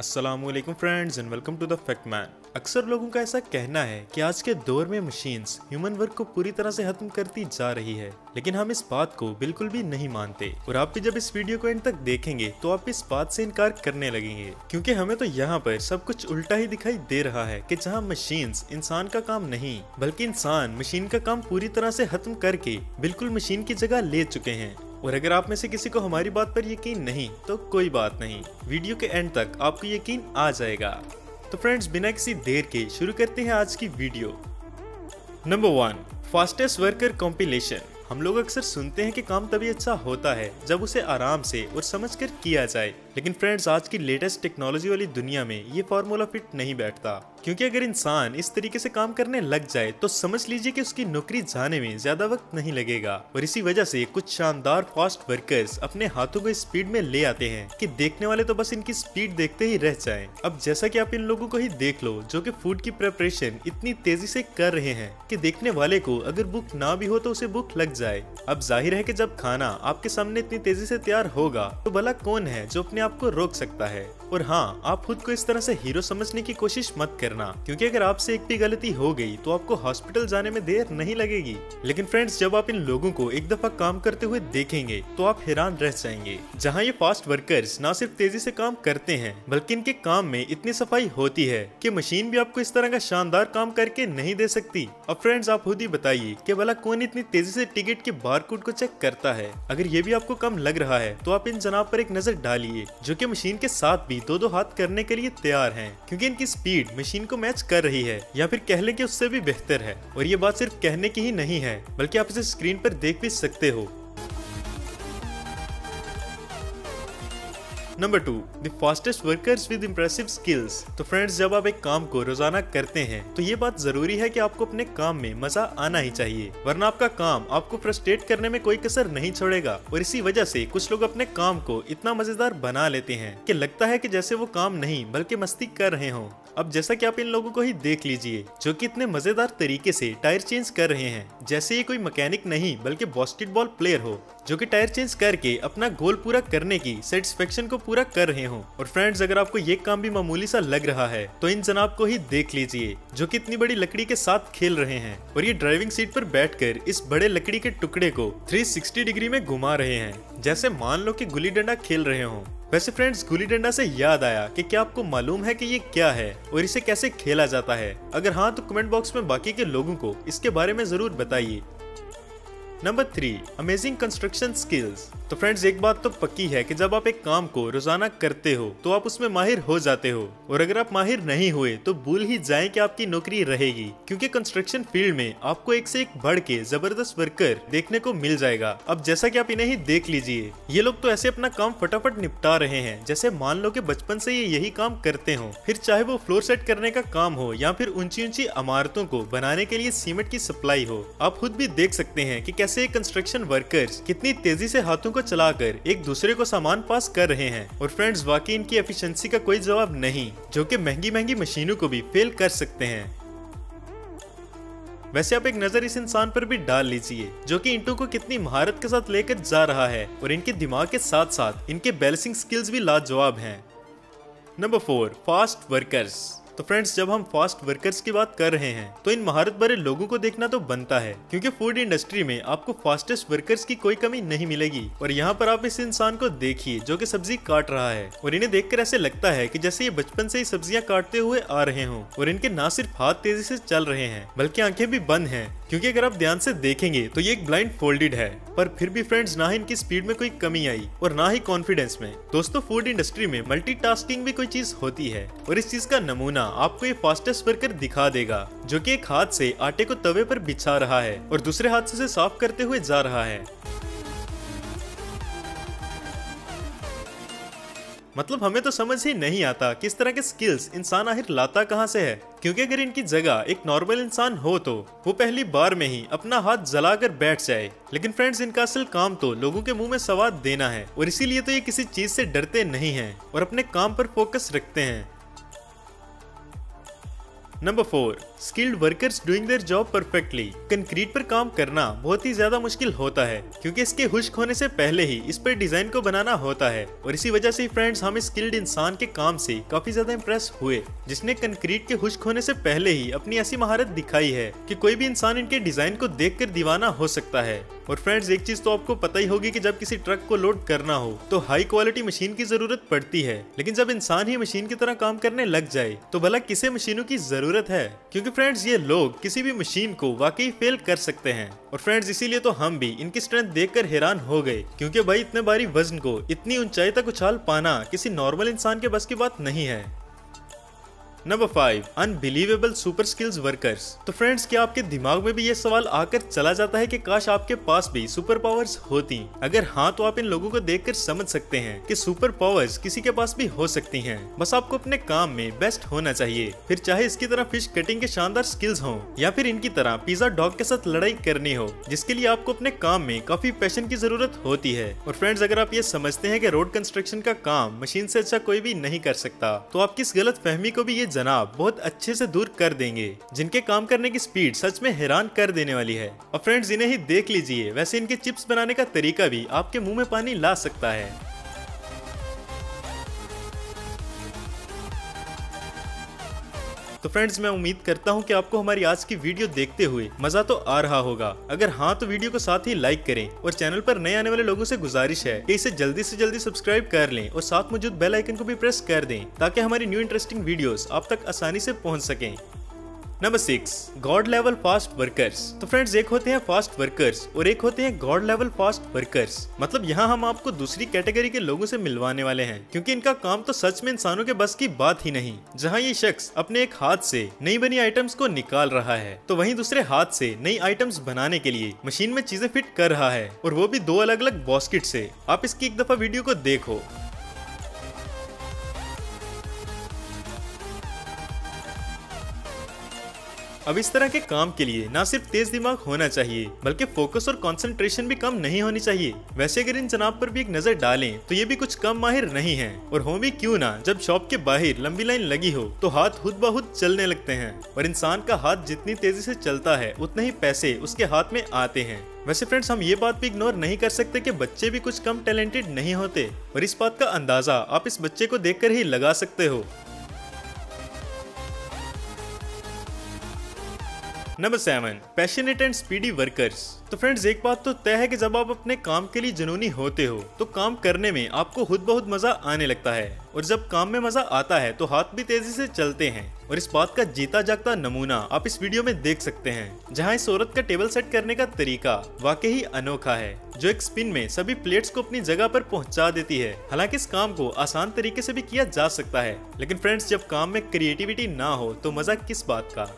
अस्सलामुअलैकुम friends and welcome to the fact man. अक्सर लोगों का ऐसा कहना है कि आज के दौर में मशीन्स ह्यूमन वर्क को पूरी तरह से खत्म करती जा रही है, लेकिन हम इस बात को बिल्कुल भी नहीं मानते। और आप भी जब इस वीडियो को एंड तक देखेंगे तो आप इस बात से इनकार करने लगेंगे, क्योंकि हमें तो यहाँ पर सब कुछ उल्टा ही दिखाई दे रहा है कि जहाँ मशीन्स इंसान का काम नहीं बल्कि इंसान मशीन का काम पूरी तरह से खत्म करके बिल्कुल मशीन की जगह ले चुके हैं। और अगर आप में से किसी को हमारी बात पर यकीन नहीं तो कोई बात नहीं, वीडियो के एंड तक आपको यकीन आ जाएगा। तो फ्रेंड्स, बिना किसी देर के शुरू करते हैं आज की video. Number 1, fastest worker compilation. हम लोग अक्सर सुनते हैं कि काम तभी अच्छा होता है जब उसे आराम से और समझकर किया जाए, लेकिन फ्रेंड्स आज की लेटेस्ट टेक्नोलॉजी वाली दुनिया में ये फार्मूला फिट नहीं बैठता। क्योंकि अगर इंसान इस तरीके से काम करने लग जाए तो समझ लीजिए कि उसकी नौकरी जाने में ज्यादा वक्त नहीं लगेगा। और इसी वजह से कुछ शानदार फास्ट वर्कर्स अपने हाथों को स्पीड में ले आते हैं कि देखने वाले तो बस इनकी स्पीड देखते ही रह जाएं। अब जैसा कि आप इन लोगों को ही देख लो जो कि फूड की प्रिपरेशन इतनी तेजी से कर रहे हैं कि देखने वाले को अगर भूख ना भी हो तो उसे भूख लग जाए। अब जाहिर है कि जब खाना आपके सामने इतनी तेजी से तैयार होगा तो भला कौन है जो अपने आप को रोक सकता है। और हाँ, आप खुद को इस तरह से हीरो समझने की कोशिश मत करना, क्योंकि अगर आपसे एक भी गलती हो गई तो आपको हॉस्पिटल जाने में देर नहीं लगेगी। लेकिन फ्रेंड्स, जब आप इन लोगों को एक दफा काम करते हुए देखेंगे तो आप हैरान रह जाएंगे। जहाँ ये फास्ट वर्कर्स ना सिर्फ तेजी से काम करते हैं बल्कि इनके काम में इतनी सफाई होती है कि मशीन भी आपको इस तरह का शानदार काम करके नहीं दे सकती। अब फ्रेंड्स, आप खुद ही बताइए कि भला कौन इतनी तेजी से टिकट के बारकोड को चेक करता है। अगर ये भी आपको कम लग रहा है तो आप इन जनाब पर एक नजर डालिए जो कि मशीन के साथ भी दो हाथ करने के लिए तैयार हैं, क्योंकि इनकी स्पीड मशीन को मैच कर रही है, या फिर कह लें कि उससे भी बेहतर है। और ये बात सिर्फ कहने की ही नहीं है बल्कि आप इसे स्क्रीन पर देख भी सकते हो। Number 2, the fastest workers with impressive skills. तो फ्रेंड्स, जब आप एक काम को रोजाना करते हैं तो ये बात जरूरी है कि आपको अपने काम में मजा आना ही चाहिए, वरना आपका काम आपको फ्रस्ट्रेट करने में कोई कसर नहीं छोड़ेगा। और इसी वजह से कुछ लोग अपने काम को इतना मजेदार बना लेते हैं कि लगता है कि जैसे वो काम नहीं बल्कि मस्ती कर रहे हों। अब जैसा कि आप इन लोगों को ही देख लीजिए जो कि इतने मजेदार तरीके से टायर चेंज कर रहे हैं जैसे ये कोई मैकेनिक नहीं बल्कि बास्केटबॉल प्लेयर हो जो कि टायर चेंज करके अपना गोल पूरा करने की सेटिस्फेक्शन को पूरा कर रहे हो। और फ्रेंड्स, अगर आपको ये काम भी मामूली सा लग रहा है तो इन जनाब को ही देख लीजिए जो कि इतनी बड़ी लकड़ी के साथ खेल रहे हैं और ये ड्राइविंग सीट पर बैठकर इस बड़े लकड़ी के टुकड़े को 360 डिग्री में घुमा रहे हैं, जैसे मान लो कि गुल्ली डंडा खेल रहे हो। वैसे फ्रेंड्स, गुल्ली डंडा से याद आया कि क्या आपको मालूम है कि ये क्या है और इसे कैसे खेला जाता है? अगर हाँ तो कमेंट बॉक्स में बाकी के लोगों को इसके बारे में जरूर बताइए। Number 3, amazing construction skills. तो फ्रेंड्स, एक बात तो पक्की है कि जब आप एक काम को रोजाना करते हो तो आप उसमें माहिर हो जाते हो, और अगर आप माहिर नहीं हुए तो भूल ही जाएं कि आपकी नौकरी रहेगी, क्योंकि कंस्ट्रक्शन फील्ड में आपको एक से एक बढ़ के जबरदस्त वर्कर देखने को मिल जाएगा। अब जैसा कि आप इन्हें ही देख लीजिए, ये लोग तो ऐसे अपना काम फटाफट निपटा रहे हैं जैसे मान लो कि बचपन से ये यही काम करते हो। फिर चाहे वो फ्लोर सेट करने का काम हो या फिर ऊंची ऊंची इमारतों को बनाने के लिए सीमेंट की सप्लाई हो। आप खुद भी देख सकते हैं कि कैसे कंस्ट्रक्शन वर्कर्स कितनी तेजी से हाथों को चलाकर एक दूसरे को सामान पास कर रहे हैं। और फ्रेंड्स, वाकई इनकी एफिशिएंसी का कोई जवाब नहीं, जो कि महंगी महंगी मशीनों को भी फेल कर सकते हैं। वैसे आप एक नजर इस इंसान पर भी डाल लीजिए जो कि ईंटों को कितनी महारत के साथ लेकर जा रहा है, और इनके दिमाग के साथ साथ इनके बैलेंसिंग स्किल्स भी लाजवाब हैं। Number 4, fast workers. तो फ्रेंड्स, जब हम फास्ट वर्कर्स की बात कर रहे हैं तो इन महारत भरे लोगों को देखना तो बनता है, क्योंकि फूड इंडस्ट्री में आपको फास्टेस्ट वर्कर्स की कोई कमी नहीं मिलेगी। और यहाँ पर आप इस इंसान को देखिए जो कि सब्जी काट रहा है, और इन्हें देखकर ऐसे लगता है कि जैसे ये बचपन से ही सब्जियां काटते हुए आ रहे हों। और इनके ना सिर्फ हाथ तेजी से चल रहे हैं बल्कि आंखें भी बंद हैं, क्योंकि अगर आप ध्यान से देखेंगे तो ये एक ब्लाइंड फोल्डेड है। पर फिर भी फ्रेंड्स, ना ही इनकी स्पीड में कोई कमी आई और ना ही कॉन्फिडेंस में। दोस्तों, फूड इंडस्ट्री में मल्टीटास्किंग भी कोई चीज होती है, और इस चीज का नमूना आपको ये फास्टेस्ट वर्कर दिखा देगा जो कि एक हाथ से आटे को तवे पर बिछा रहा है और दूसरे हाथ से साफ करते हुए जा रहा है। मतलब हमें तो समझ ही नहीं आता कि इस तरह के स्किल्स इंसान आखिर लाता कहां से है, क्योंकि अगर इनकी जगह एक नॉर्मल इंसान हो तो वो पहली बार में ही अपना हाथ जलाकर बैठ जाए। लेकिन फ्रेंड्स, इनका असल काम तो लोगों के मुंह में स्वाद देना है, और इसीलिए तो ये किसी चीज से डरते नहीं हैं और अपने काम पर फोकस रखते हैं। Number 4, skilled workers doing their job perfectly. Concrete पर काम करना बहुत ही ज्यादा मुश्किल होता है क्योंकि इसके खुश्क होने से पहले ही इस पर डिजाइन को बनाना होता है, और इसी वजह से फ्रेंड्स हम स्किल्ड इंसान के काम से काफी ज्यादा इंप्रेस हुए जिसने कंक्रीट के खुश्क होने से पहले ही अपनी ऐसी महारत दिखाई है कि कोई भी इंसान इनके डिजाइन को देखकर दीवाना हो सकता है। और फ्रेंड्स एक चीज तो आपको पता ही होगी कि जब किसी ट्रक को लोड करना हो तो हाई क्वालिटी मशीन की जरूरत पड़ती है, लेकिन जब इंसान ही मशीन की तरह काम करने लग जाए तो भला किसे मशीनों की जरूरत है, क्योंकि फ्रेंड्स ये लोग किसी भी मशीन को वाकई फेल कर सकते हैं। और फ्रेंड्स इसीलिए तो हम भी इनकी स्ट्रेंथ देखकर हैरान हो गए, क्योंकि भाई इतने भारी वजन को इतनी ऊंचाई तक उछाल पाना किसी नॉर्मल इंसान के बस की बात नहीं है। Number 5, unbelievable super skills workers. तो फ्रेंड्स क्या आपके दिमाग में भी ये सवाल आकर चला जाता है कि काश आपके पास भी सुपर पावर्स होती? अगर हाँ तो आप इन लोगों को देखकर समझ सकते हैं कि सुपर पावर्स किसी के पास भी हो सकती हैं। बस आपको अपने काम में बेस्ट होना चाहिए, फिर चाहे इसकी तरह फिश कटिंग के शानदार स्किल्स हों या फिर इनकी तरह पिज्जा डॉग के साथ लड़ाई करनी हो, जिसके लिए आपको अपने काम में काफी पैशन की जरूरत होती है। और फ्रेंड्स अगर आप ये समझते हैं कि रोड कंस्ट्रक्शन का काम मशीन से अच्छा कोई भी नहीं कर सकता, तो आपकी इस गलत फहमी को भी ये जनाब बहुत अच्छे से दूर कर देंगे, जिनके काम करने की स्पीड सच में हैरान कर देने वाली है। और फ्रेंड्स इन्हें ही देख लीजिए, वैसे इनके चिप्स बनाने का तरीका भी आपके मुंह में पानी ला सकता है। तो फ्रेंड्स मैं उम्मीद करता हूं कि आपको हमारी आज की वीडियो देखते हुए मजा तो आ रहा होगा। अगर हाँ तो वीडियो को साथ ही लाइक करें, और चैनल पर नए आने वाले लोगों से गुजारिश है कि इसे जल्दी से जल्दी सब्सक्राइब कर लें और साथ मौजूद बेल आइकन को भी प्रेस कर दें ताकि हमारी न्यू इंटरेस्टिंग वीडियोस आप तक आसानी से पहुंच सकें। Number 6, God level fast workers. तो फ्रेंड्स एक होते हैं फास्ट वर्कर्स और एक होते हैं गॉड लेवल फास्ट वर्कर्स। मतलब यहाँ हम आपको दूसरी कैटेगरी के लोगों से मिलवाने वाले हैं, क्योंकि इनका काम तो सच में इंसानों के बस की बात ही नहीं। जहाँ ये शख्स अपने एक हाथ से नई बनी आइटम्स को निकाल रहा है, तो वहीं दूसरे हाथ से नई आइटम्स बनाने के लिए मशीन में चीजें फिट कर रहा है, और वो भी 2 अलग अलग बास्केट से। आप इसकी एक दफा वीडियो को देखो। अब इस तरह के काम के लिए ना सिर्फ तेज दिमाग होना चाहिए बल्कि फोकस और कंसंट्रेशन भी कम नहीं होनी चाहिए। वैसे अगर इन जनाब पर भी एक नजर डालें तो ये भी कुछ कम माहिर नहीं हैं, और हो भी क्यों ना, जब शॉप के बाहर लंबी लाइन लगी हो तो हाथ खुद ब खुद चलने लगते हैं, और इंसान का हाथ जितनी तेजी से चलता है उतने ही पैसे उसके हाथ में आते हैं। वैसे फ्रेंड्स हम ये बात भी इग्नोर नहीं कर सकते कि बच्चे भी कुछ कम टैलेंटेड नहीं होते, और इस बात का अंदाजा आप इस बच्चे को देखकर ही लगा सकते हो। Number 7, passionate and speedy workers. तो फ्रेंड्स एक बात तो तय है कि जब आप अपने काम के लिए जुनूनी होते हो तो काम करने में आपको खुद बहुत मजा आने लगता है, और जब काम में मजा आता है तो हाथ भी तेजी से चलते हैं। और इस बात का जीता जागता नमूना आप इस वीडियो में देख सकते हैं, जहां इस औरत का टेबल सेट करने का तरीका वाकई ही अनोखा है, जो एक स्पिन में सभी प्लेट्स को अपनी जगह पर पहुंचा देती है। हालांकि इस काम को आसान तरीके से भी किया जा सकता है, लेकिन फ्रेंड्स जब काम में क्रिएटिविटी ना हो तो मजा किस बात का।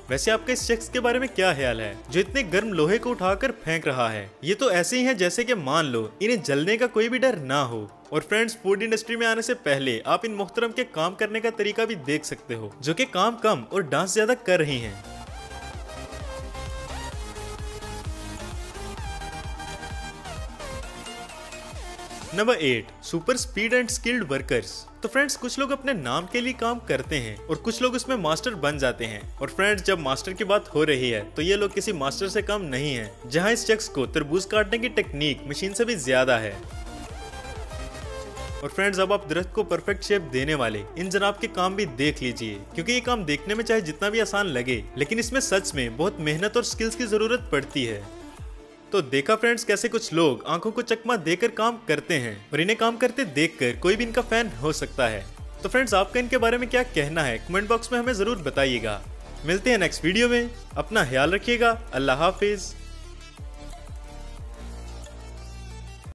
वैसे आपका इस शख्स के बारे में क्या ख्याल है जो इतने गर्म लोहे को उठाकर फेंक रहा है? ये तो ऐसे ही है जैसे कि मान लो इन्हें जलने का कोई भी डर ना हो। और फ्रेंड्स फूड इंडस्ट्री में आने से पहले आप इन मुहतरम के काम करने का तरीका भी देख सकते हो, जो कि काम कम और डांस ज्यादा कर रही हैं। Number 8, super speed and skilled workers. तो फ्रेंड्स कुछ लोग अपने नाम के लिए काम करते हैं और कुछ लोग उसमें मास्टर बन जाते हैं। और फ्रेंड्स जब मास्टर की बात हो रही है तो ये लोग किसी मास्टर से कम नहीं है, जहां इस शख्स को तरबूज काटने की टेक्निक मशीन से भी ज्यादा है। और फ्रेंड्स अब आप दरख्त को परफेक्ट शेप देने वाले इन जनाब के काम भी देख लीजिए, क्योंकि ये काम देखने में चाहे जितना भी आसान लगे, लेकिन इसमें सच में बहुत मेहनत और स्किल्स की जरूरत पड़ती है। तो देखा फ्रेंड्स कैसे कुछ लोग आंखों को चकमा देकर काम करते हैं, और इन्हें काम करते देखकर कोई भी इनका फैन हो सकता है। तो फ्रेंड्स आपका इनके बारे में क्या कहना है कमेंट बॉक्स में हमें जरूर बताइएगा। मिलते हैं नेक्स्ट वीडियो में, अपना ख्याल रखिएगा। अल्लाह हाफिज।